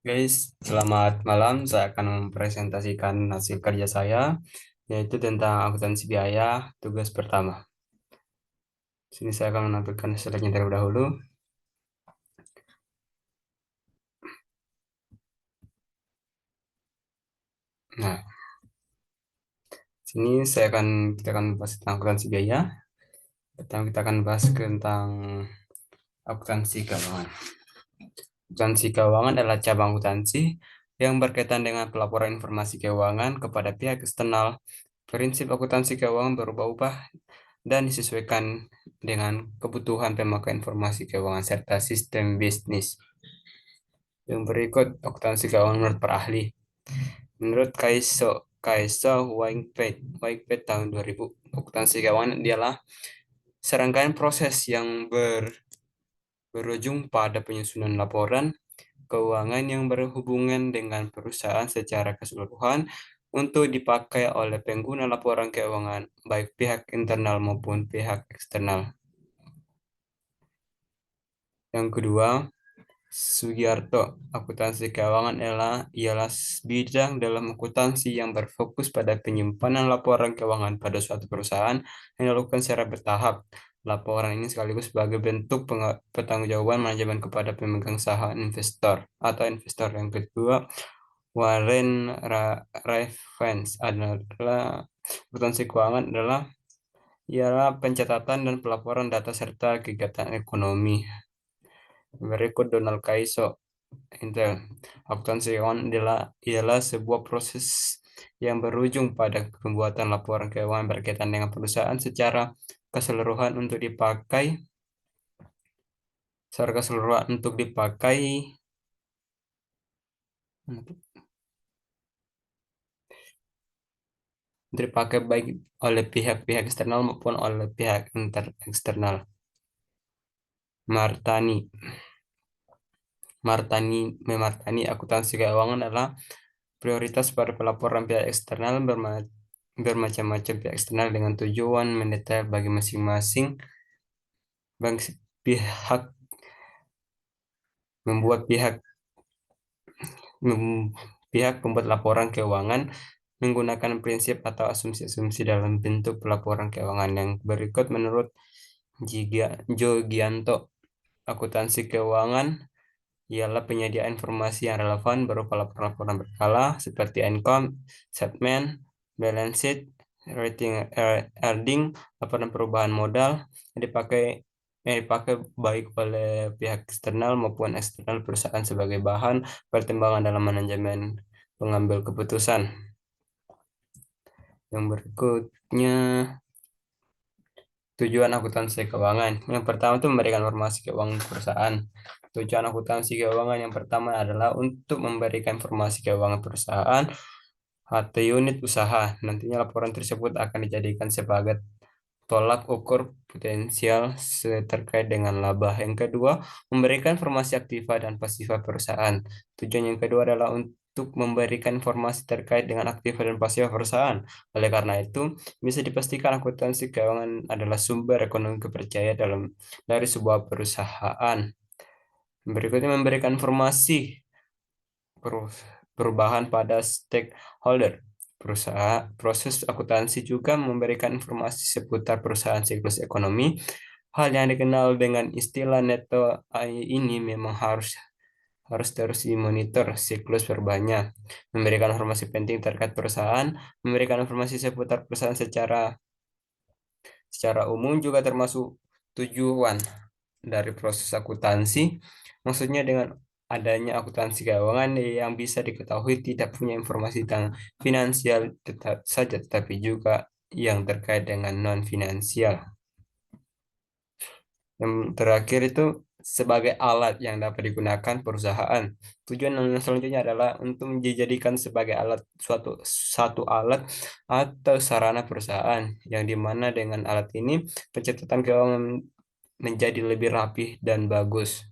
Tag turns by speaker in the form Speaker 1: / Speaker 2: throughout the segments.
Speaker 1: Guys, selamat malam. Saya akan mempresentasikan hasil kerja saya, yaitu tentang akuntansi biaya, tugas pertama. Sini saya akan menampilkan slide-nya terlebih dahulu. Nah, sini kita akan bahas tentang akuntansi biaya. Pertama kita akan bahas tentang akuntansi keuangan. Akuntansi keuangan adalah cabang akuntansi yang berkaitan dengan pelaporan informasi keuangan kepada pihak eksternal. Prinsip akuntansi keuangan berubah-ubah dan disesuaikan dengan kebutuhan pemakai informasi keuangan serta sistem bisnis. Yang berikut akuntansi keuangan menurut para ahli. Menurut Kaiso Waikped tahun 2000, akuntansi keuangan adalah serangkaian proses yang berujung pada penyusunan laporan keuangan yang berhubungan dengan perusahaan secara keseluruhan untuk dipakai oleh pengguna laporan keuangan, baik pihak internal maupun pihak eksternal. Yang kedua, Sugiarto, akuntansi keuangan ialah bidang dalam akuntansi yang berfokus pada penyimpanan laporan keuangan pada suatu perusahaan yang dilakukan secara bertahap. Laporan ini sekaligus sebagai bentuk pertanggungjawaban manajemen kepada pemegang saham investor atau investor. Yang kedua, Warren Raffens adalah akuntansi keuangan ialah pencatatan dan pelaporan data serta kegiatan ekonomi. Berikut Donald Kaiso Intel. Akuntansi keuangan ialah sebuah proses yang berujung pada pembuatan laporan keuangan berkaitan dengan perusahaan secara keseluruhan untuk dipakai baik oleh pihak-pihak eksternal maupun oleh pihak eksternal. Martani Martani akuntansi keuangan adalah prioritas pada pelaporan pihak eksternal bermacam-macam pihak eksternal dengan tujuan mendetail bagi masing-masing pihak membuat pihak pembuat laporan keuangan menggunakan prinsip atau asumsi-asumsi dalam bentuk pelaporan keuangan yang berikut menurut Jogianto. Akuntansi keuangan ialah penyediaan informasi yang relevan berupa laporan-laporan berkala seperti income statement, balance sheet, rating earning, laporan perubahan modal yang dipakai baik oleh pihak eksternal maupun eksternal perusahaan sebagai bahan pertimbangan dalam manajemen pengambil keputusan. Yang berikutnya, tujuan akuntansi keuangan. Yang pertama itu memberikan informasi keuangan perusahaan. Tujuan akuntansi keuangan yang pertama adalah untuk memberikan informasi keuangan perusahaan atau unit usaha. Nantinya laporan tersebut akan dijadikan sebagai tolak ukur potensial terkait dengan laba. Yang kedua, memberikan informasi aktiva dan pasifa perusahaan. Tujuan yang kedua adalah untuk memberikan informasi terkait dengan aktiva dan pasifa perusahaan. Oleh karena itu, bisa dipastikan akuntansi keuangan adalah sumber ekonomi kepercayaan dari sebuah perusahaan. Berikutnya, memberikan informasi perubahan pada stakeholder. Proses akuntansi juga memberikan informasi seputar perusahaan siklus ekonomi. Hal yang dikenal dengan istilah neto ini memang harus terus dimonitor siklus perubahannya, memberikan informasi penting terkait perusahaan, memberikan informasi seputar perusahaan secara umum juga termasuk tujuan dari proses akuntansi. Maksudnya dengan adanya akuntansi keuangan yang bisa diketahui tidak punya informasi tentang finansial tetapi juga yang terkait dengan non-finansial. Yang terakhir itu sebagai alat yang dapat digunakan perusahaan. Tujuan yang selanjutnya adalah untuk dijadikan sebagai satu alat atau sarana perusahaan yang dimana dengan alat ini pencatatan keuangan menjadi lebih rapih dan bagus.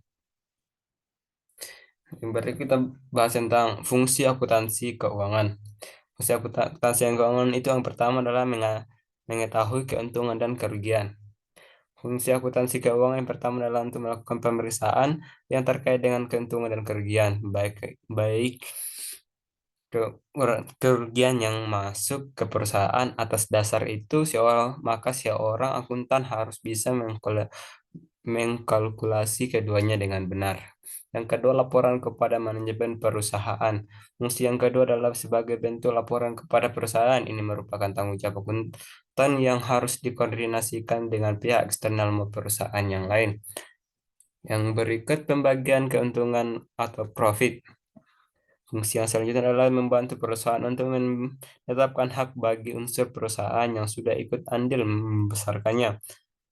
Speaker 1: Yang berikut kita bahas tentang fungsi akuntansi keuangan. Fungsi akuntansi keuangan itu yang pertama adalah mengetahui keuntungan dan kerugian. Fungsi akuntansi keuangan yang pertama adalah untuk melakukan pemeriksaan yang terkait dengan keuntungan dan kerugian, baik baik kerugian yang masuk ke perusahaan. Atas dasar itu, maka seorang akuntan harus bisa mengkalkulasi keduanya dengan benar. Yang kedua, laporan kepada manajemen perusahaan. Fungsi yang kedua adalah sebagai bentuk laporan kepada perusahaan. Ini merupakan tanggung jawab akuntan yang harus dikoordinasikan dengan pihak eksternal maupun perusahaan yang lain. Yang berikut, pembagian keuntungan atau profit. Fungsi yang selanjutnya adalah membantu perusahaan untuk menetapkan hak bagi unsur perusahaan yang sudah ikut andil membesarkannya.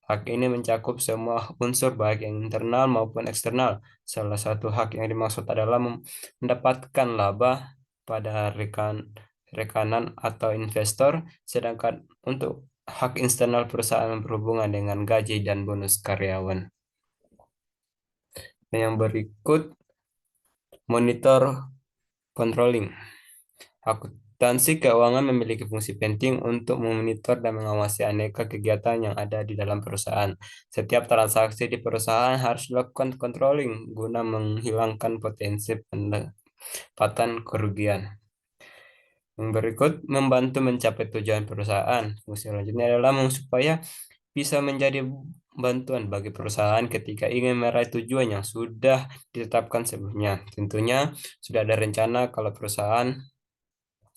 Speaker 1: Hak ini mencakup semua unsur baik yang internal maupun eksternal. Salah satu hak yang dimaksud adalah mendapatkan laba pada rekanan atau investor, sedangkan untuk hak eksternal perusahaan berhubungan dengan gaji dan bonus karyawan. Yang berikut, monitor controlling. Akuntansi keuangan memiliki fungsi penting untuk memonitor dan mengawasi aneka kegiatan yang ada di dalam perusahaan. Setiap transaksi di perusahaan harus dilakukan controlling guna menghilangkan potensi pendapatan kerugian. Yang berikut, membantu mencapai tujuan perusahaan. Fungsi selanjutnya adalah supaya bisa menjadi bantuan bagi perusahaan ketika ingin meraih tujuan yang sudah ditetapkan sebelumnya. Tentunya sudah ada rencana kalau perusahaan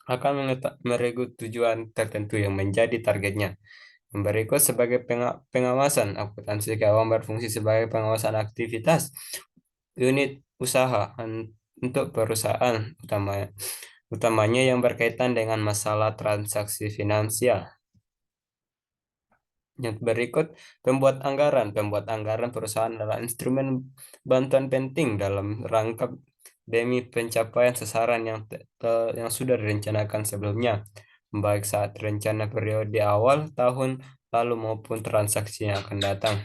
Speaker 1: akan meregut tujuan tertentu yang menjadi targetnya. Yang berikut, sebagai pengawasan, akuntansi keuangan berfungsi sebagai pengawasan aktivitas unit usaha untuk perusahaan, utamanya yang berkaitan dengan masalah transaksi finansial. Yang berikut, pembuat anggaran. Pembuat anggaran perusahaan adalah instrumen bantuan penting dalam rangka demi pencapaian sasaran yang sudah direncanakan sebelumnya, baik saat rencana periode awal tahun lalu maupun transaksi yang akan datang.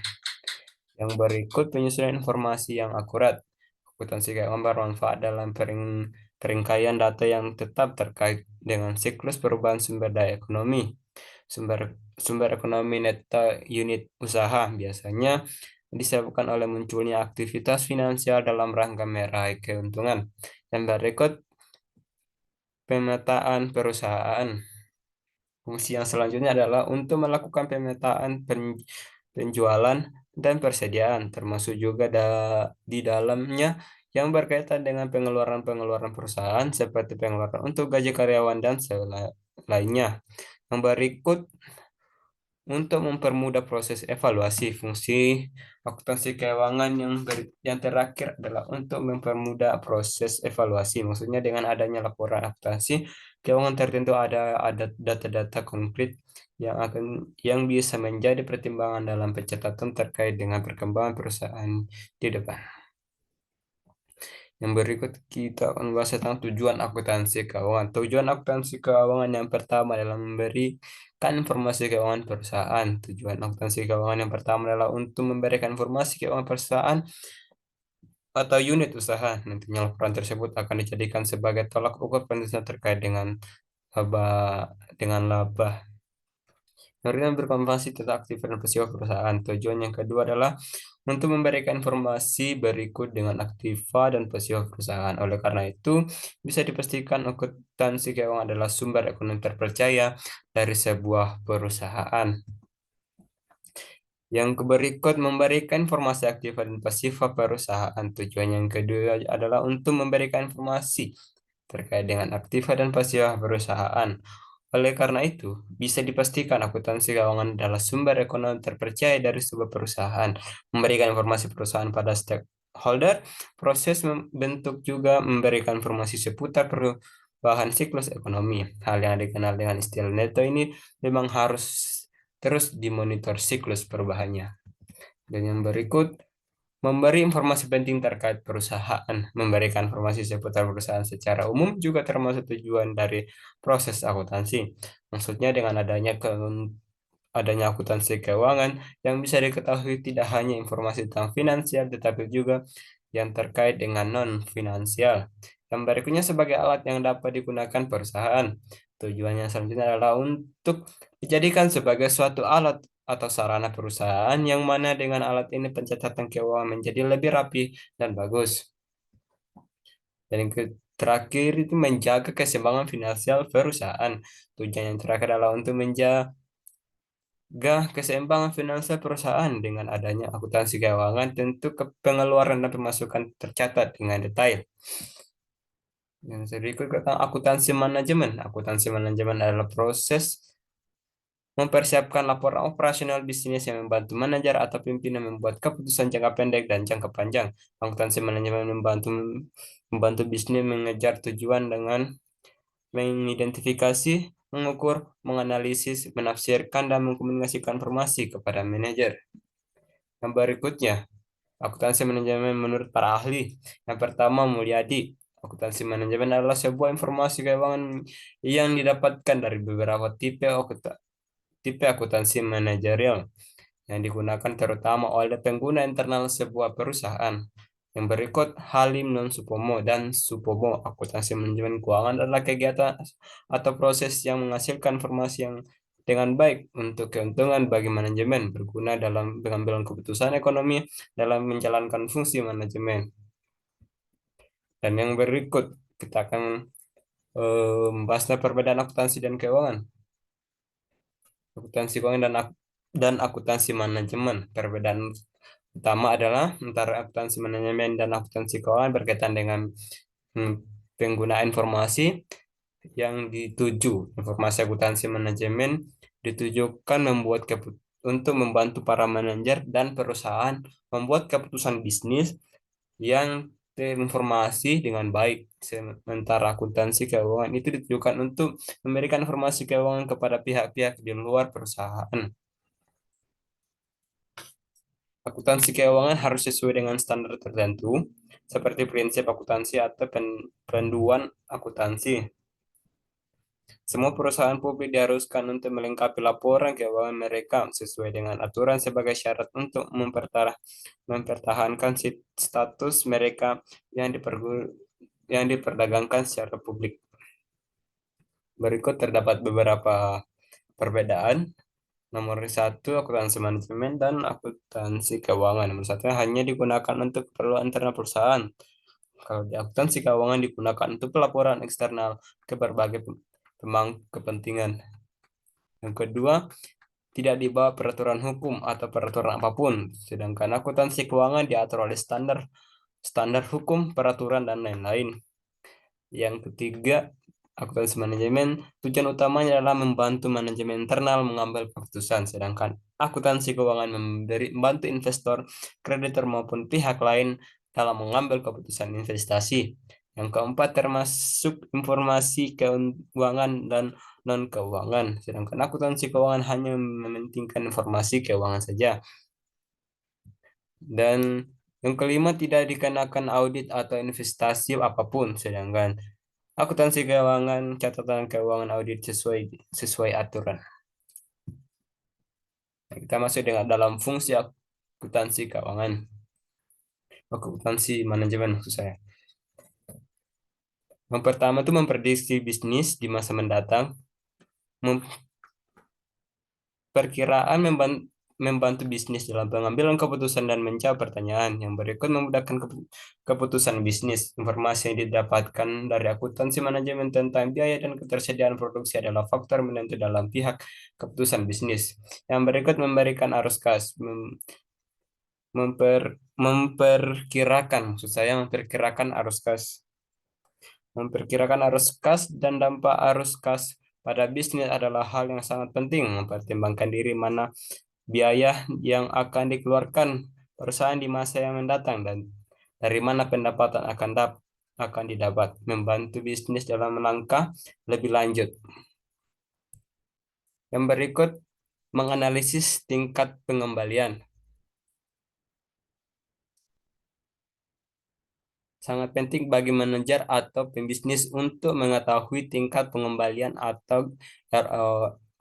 Speaker 1: Yang berikut, penyusunan informasi yang akurat. Akuntansi keuangan bermanfaat dalam peringkaian data yang tetap terkait dengan siklus perubahan sumber daya ekonomi. Sumber sumber ekonomi neto unit usaha biasanya disebabkan oleh munculnya aktivitas finansial dalam rangka meraih keuntungan. Yang berikut, pemetaan perusahaan. Fungsi yang selanjutnya adalah untuk melakukan pemetaan penjualan dan persediaan, termasuk juga di dalamnya yang berkaitan dengan pengeluaran-pengeluaran perusahaan seperti pengeluaran untuk gaji karyawan dan lainnya. Yang berikut, untuk mempermudah proses evaluasi. Fungsi akuntansi keuangan yang terakhir adalah untuk mempermudah proses evaluasi. Maksudnya dengan adanya laporan akuntansi keuangan tertentu ada data-data konkret yang bisa menjadi pertimbangan dalam pencatatan terkait dengan perkembangan perusahaan di depan. Yang berikut, kita akan bahas tentang tujuan akuntansi keuangan. Tujuan akuntansi keuangan yang pertama adalah memberikan informasi keuangan perusahaan. Tujuan akuntansi keuangan yang pertama adalah untuk memberikan informasi keuangan perusahaan atau unit usaha. Nantinya laporan tersebut akan dijadikan sebagai tolak ukur penelitian terkait laba dengan laba. Memberikan berkonfirmasi tentang aktivitas dan peristiwa perusahaan. Tujuan yang kedua adalah untuk memberikan informasi berikut dengan aktiva dan peristiwa perusahaan. Oleh karena itu, bisa dipastikan akuntansi keuangan adalah sumber ekonomi terpercaya dari sebuah perusahaan. Yang berikut, memberikan informasi aktiva dan pasifa perusahaan. Tujuan yang kedua adalah untuk memberikan informasi terkait dengan aktiva dan pasifa perusahaan. Oleh karena itu, bisa dipastikan akuntansi keuangan adalah sumber ekonomi terpercaya dari sebuah perusahaan. Memberikan informasi perusahaan pada stakeholder, proses membentuk juga memberikan informasi seputar perubahan siklus ekonomi. Hal yang dikenal dengan istilah neto ini memang harus terus dimonitor siklus perubahannya. Dan yang berikut, memberi informasi penting terkait perusahaan. Memberikan informasi seputar perusahaan secara umum juga termasuk tujuan dari proses akuntansi. Maksudnya dengan adanya akuntansi keuangan yang bisa diketahui tidak hanya informasi tentang finansial, tetapi juga yang terkait dengan non-finansial. Yang berikutnya, sebagai alat yang dapat digunakan perusahaan. Tujuannya selanjutnya adalah untuk dijadikan sebagai suatu alat atau sarana perusahaan yang mana dengan alat ini pencatatan keuangan menjadi lebih rapi dan bagus. Dan yang terakhir itu menjaga keseimbangan finansial perusahaan. Tujuan yang terakhir adalah untuk menjaga keseimbangan finansial perusahaan dengan adanya akuntansi keuangan, tentu pengeluaran dan pemasukan tercatat dengan detail. Yang berikut tentang akuntansi manajemen. Akuntansi manajemen adalah proses mempersiapkan laporan operasional bisnis yang membantu manajer atau pimpinan membuat keputusan jangka pendek dan jangka panjang. Akuntansi manajemen membantu membantu bisnis mengejar tujuan dengan mengidentifikasi, mengukur, menganalisis, menafsirkan, dan mengkomunikasikan informasi kepada manajer. Yang berikutnya, akuntansi manajemen menurut para ahli. Yang pertama, Mulyadi. Akuntansi manajemen adalah sebuah informasi keuangan yang didapatkan dari beberapa tipe akuntansi manajerial yang digunakan terutama oleh pengguna internal sebuah perusahaan. Yang berikut Halim non Supomo dan Supomo. Akuntansi manajemen keuangan adalah kegiatan atau proses yang menghasilkan informasi yang dengan baik untuk keuntungan bagi manajemen, berguna dalam pengambilan keputusan ekonomi dalam menjalankan fungsi manajemen. Dan yang berikut kita akan membahas perbedaan akuntansi dan keuangan. Akuntansi keuangan dan akuntansi manajemen. Perbedaan utama adalah antara akuntansi manajemen dan akuntansi keuangan berkaitan dengan hmm, penggunaan informasi yang dituju. Informasi akuntansi manajemen ditujukan untuk membantu para manajer dan perusahaan membuat keputusan bisnis yang terinformasi dengan baik. Sementara akuntansi keuangan itu ditujukan untuk memberikan informasi keuangan kepada pihak-pihak di luar perusahaan. Akuntansi keuangan harus sesuai dengan standar tertentu, seperti prinsip akuntansi atau panduan akuntansi. Semua perusahaan publik diharuskan untuk melengkapi laporan keuangan mereka sesuai dengan aturan sebagai syarat untuk mempertahankan status mereka yang diperdagangkan secara publik. Berikut terdapat beberapa perbedaan. Nomor satu, akuntansi manajemen dan akuntansi keuangan. Nomor satu hanya digunakan untuk keperluan internal perusahaan. Kalau di akuntansi keuangan digunakan untuk pelaporan eksternal ke berbagai pemangku kepentingan. Yang kedua, tidak dibawa peraturan hukum atau peraturan apapun, sedangkan akuntansi keuangan diatur oleh standar hukum, peraturan, dan lain-lain. Yang ketiga, akuntansi manajemen tujuan utamanya adalah membantu manajemen internal mengambil keputusan, sedangkan akuntansi keuangan membantu investor, kreditor maupun pihak lain dalam mengambil keputusan investasi. Yang keempat termasuk informasi keuangan dan non keuangan, sedangkan akuntansi keuangan hanya mementingkan informasi keuangan saja. Dan yang kelima tidak dikenakan audit atau investasi apapun, sedangkan akuntansi keuangan, catatan keuangan, audit sesuai aturan. Nah, kita masuk dengan dalam fungsi akuntansi keuangan, akuntansi manajemen maksud saya. Yang pertama itu memprediksi bisnis di masa mendatang, perkiraan membantu bisnis dalam pengambilan keputusan dan menjawab pertanyaan. Yang berikut memudahkan keputusan bisnis. Informasi yang didapatkan dari akuntansi manajemen tentang biaya dan ketersediaan produksi adalah faktor menentu dalam pihak keputusan bisnis. Yang berikut memberikan arus kas, memperkirakan, maksud saya memperkirakan arus kas. Memperkirakan arus kas dan dampak arus kas pada bisnis adalah hal yang sangat penting. Mempertimbangkan diri mana biaya yang akan dikeluarkan perusahaan di masa yang mendatang dan dari mana pendapatan akan didapat, membantu bisnis dalam langkah lebih lanjut. Yang berikut menganalisis tingkat pengembalian. Sangat penting bagi manajer atau pembisnis untuk mengetahui tingkat pengembalian atau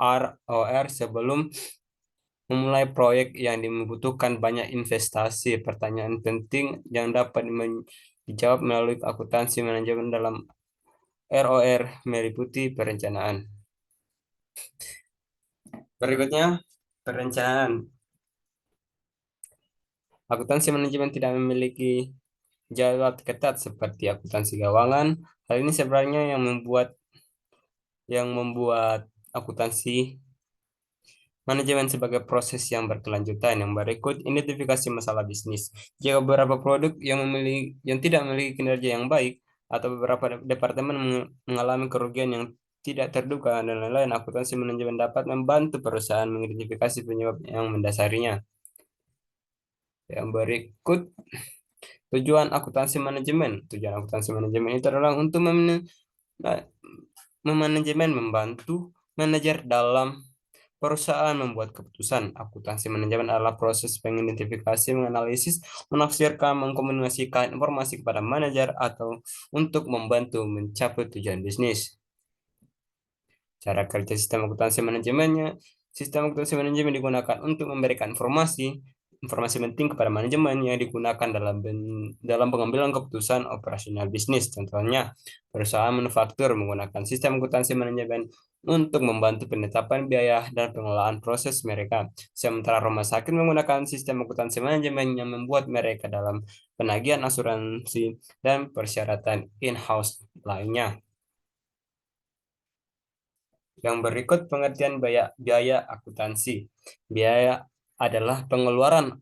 Speaker 1: ROR sebelum memulai proyek yang membutuhkan banyak investasi. Pertanyaan penting yang dapat dijawab melalui akuntansi manajemen dalam ROR meliputi perencanaan. Berikutnya, Perencanaan. Akuntansi manajemen tidak memiliki jadwal ketat seperti akuntansi keuangan. Hal ini sebenarnya yang membuat akuntansi manajemen sebagai proses yang berkelanjutan. Yang berikut identifikasi masalah bisnis. Jika beberapa produk yang tidak memiliki kinerja yang baik atau beberapa departemen mengalami kerugian yang tidak terduga dan lain-lain, akuntansi manajemen dapat membantu perusahaan mengidentifikasi penyebab yang mendasarinya. Yang berikut tujuan akuntansi manajemen. Tujuan akuntansi manajemen itu adalah untuk memanajemen, membantu manajer dalam perusahaan membuat keputusan. Akuntansi manajemen adalah proses pengidentifikasi, menganalisis, menafsirkan, mengkomunikasikan informasi kepada manajer atau untuk membantu mencapai tujuan bisnis. Cara kerja sistem akuntansi manajemennya, sistem akuntansi manajemen digunakan untuk memberikan informasi penting kepada manajemen yang digunakan dalam pengambilan keputusan operasional bisnis. Contohnya, perusahaan manufaktur menggunakan sistem akuntansi manajemen untuk membantu penetapan biaya dan pengelolaan proses mereka. Sementara rumah sakit menggunakan sistem akuntansi manajemen yang membuat mereka dalam penagihan asuransi dan persyaratan in-house lainnya. Yang berikut pengertian biaya akuntansi. Biaya adalah pengeluaran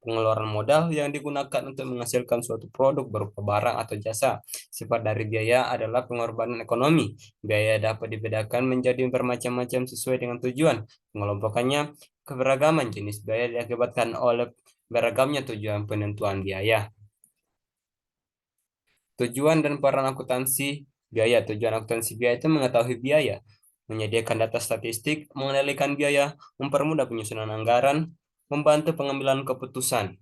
Speaker 1: pengeluaran modal yang digunakan untuk menghasilkan suatu produk berupa barang atau jasa. Sifat dari biaya adalah pengorbanan ekonomi. Biaya dapat dibedakan menjadi bermacam-macam sesuai dengan tujuan. Pengelompokannya keberagaman jenis biaya diakibatkan oleh beragamnya tujuan penentuan biaya. Tujuan dan peran akuntansi biaya. Tujuan akuntansi biaya itu mengetahui biaya, menyediakan data statistik, mengendalikan biaya, mempermudah penyusunan anggaran, membantu pengambilan keputusan.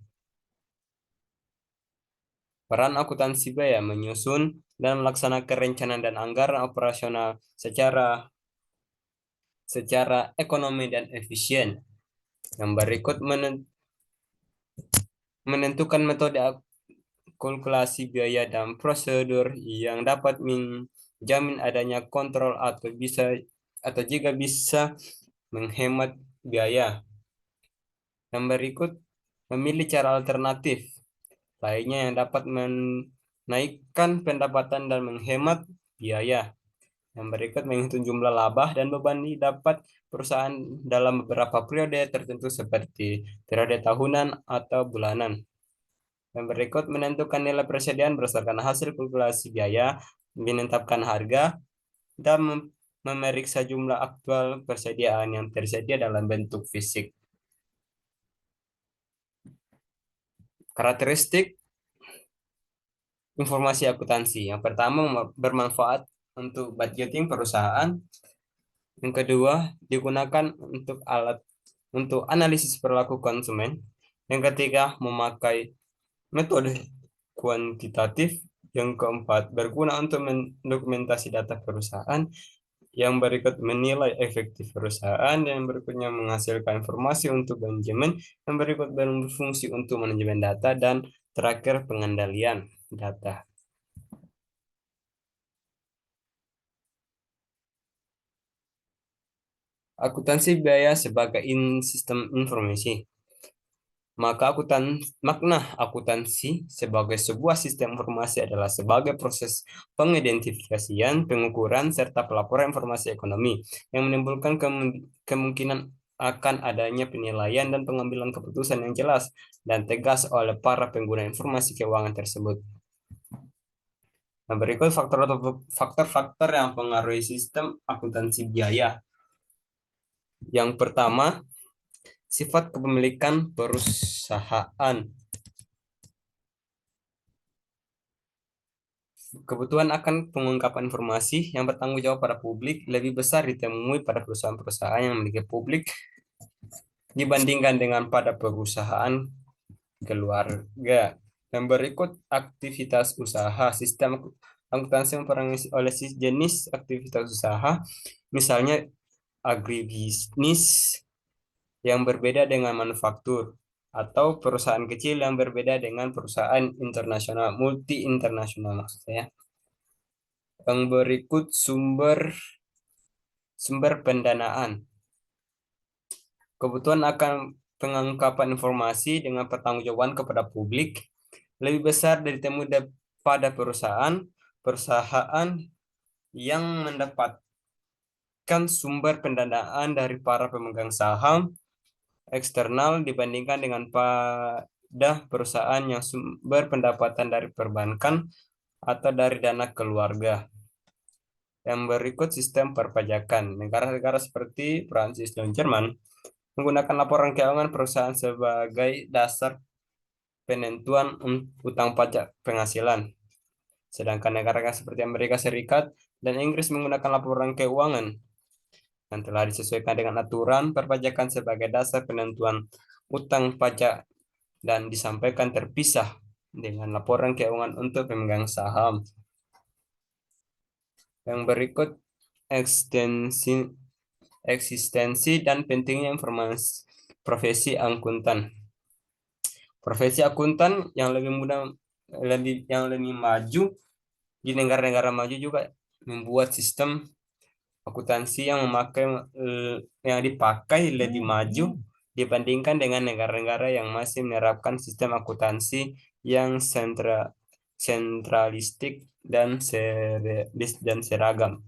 Speaker 1: Peran akuntansi biaya menyusun dan melaksanakan rencana dan anggaran operasional secara ekonomi dan efisien. Yang berikut menentukan metode kalkulasi biaya dan prosedur yang dapat menjamin adanya kontrol atau jika bisa menghemat biaya. Yang berikut memilih cara alternatif lainnya yang dapat menaikkan pendapatan dan menghemat biaya. Yang berikut menghitung jumlah laba dan beban dapat perusahaan dalam beberapa periode tertentu seperti periode tahunan atau bulanan. Yang berikut menentukan nilai persediaan berdasarkan hasil kalkulasi biaya, menetapkan harga, dan memeriksa jumlah aktual persediaan yang tersedia dalam bentuk fisik. Karakteristik informasi akuntansi. Yang pertama, bermanfaat untuk budgeting perusahaan. Yang kedua, digunakan untuk analisis perilaku konsumen. Yang ketiga, memakai metode kuantitatif. Yang keempat, berguna untuk mendokumentasi data perusahaan. Yang berikut menilai efektif perusahaan. Yang berikutnya menghasilkan informasi untuk manajemen. Yang berikut berfungsi untuk manajemen data. Dan terakhir pengendalian data. Akuntansi biaya sebagai sistem informasi. Makna akuntansi sebagai sebuah sistem informasi adalah sebagai proses pengidentifikasian, pengukuran, serta pelaporan informasi ekonomi yang menimbulkan kemungkinan akan adanya penilaian dan pengambilan keputusan yang jelas dan tegas oleh para pengguna informasi keuangan tersebut. Nah, berikut faktor-faktor yang mempengaruhi sistem akuntansi biaya. Yang pertama, sifat kepemilikan perusahaan. Kebutuhan akan pengungkapan informasi yang bertanggung jawab pada publik lebih besar ditemui pada perusahaan-perusahaan yang memiliki publik dibandingkan dengan pada perusahaan keluarga. Yang berikut aktivitas usaha. Sistem akuntansi memperangi oleh jenis aktivitas usaha, misalnya agribisnis yang berbeda dengan manufaktur, atau perusahaan kecil yang berbeda dengan perusahaan internasional, multi internasional maksudnya. Yang berikut sumber pendanaan. Kebutuhan akan pengungkapan informasi dengan pertanggungjawaban kepada publik lebih besar dari temu pada perusahaan yang mendapatkan sumber pendanaan dari para pemegang saham eksternal dibandingkan dengan pada perusahaan yang sumber pendapatan dari perbankan atau dari dana keluarga. Yang berikut sistem perpajakan. Negara-negara seperti Prancis dan Jerman menggunakan laporan keuangan perusahaan sebagai dasar penentuan utang pajak penghasilan. Sedangkan negara seperti Amerika Serikat dan Inggris menggunakan laporan keuangan yang telah disesuaikan dengan aturan perpajakan sebagai dasar penentuan utang pajak dan disampaikan terpisah dengan laporan keuangan untuk pemegang saham. Yang berikut eksistensi dan pentingnya informasi profesi akuntan. Profesi akuntan yang lebih mudah yang lebih maju di negara-negara maju juga membuat sistem akuntansi yang dipakai lebih maju dibandingkan dengan negara-negara yang masih menerapkan sistem akuntansi yang sentralistik dan seragam.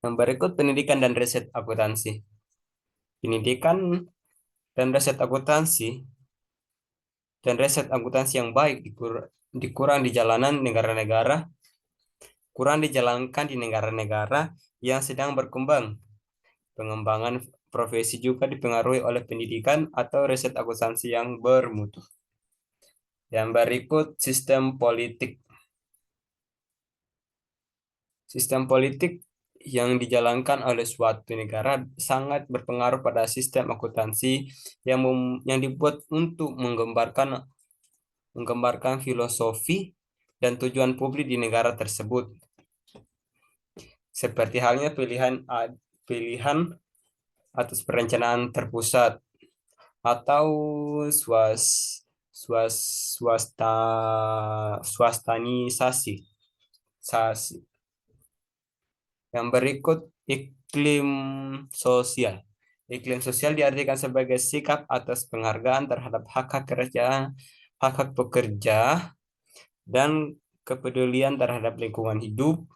Speaker 1: Yang berikut pendidikan dan riset akuntansi. Pendidikan dan riset akuntansi yang baik kurang dijalankan di negara-negara yang sedang berkembang. Pengembangan profesi juga dipengaruhi oleh pendidikan atau riset akuntansi yang bermutu. Yang berikut sistem politik. Sistem politik yang dijalankan oleh suatu negara sangat berpengaruh pada sistem akuntansi yang dibuat untuk menggambarkan filosofi dan tujuan publik di negara tersebut. Seperti halnya pilihan atas perencanaan terpusat atau swastanisasi. Yang berikut iklim sosial. Iklim sosial diartikan sebagai sikap atas penghargaan terhadap hak-hak pekerja dan kepedulian terhadap lingkungan hidup.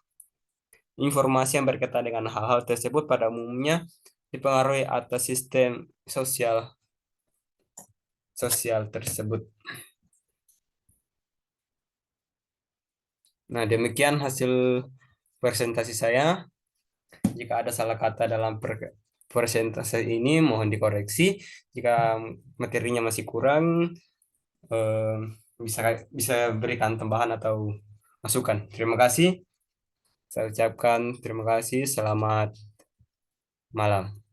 Speaker 1: Informasi yang berkaitan dengan hal-hal tersebut pada umumnya dipengaruhi atas sistem sosial tersebut. Nah, demikian hasil presentasi saya. Jika ada salah kata dalam presentasi ini, mohon dikoreksi. Jika materinya masih kurang, eh, bisa bisa berikan tambahan atau masukan. Terima kasih. Saya ucapkan terima kasih. Selamat malam.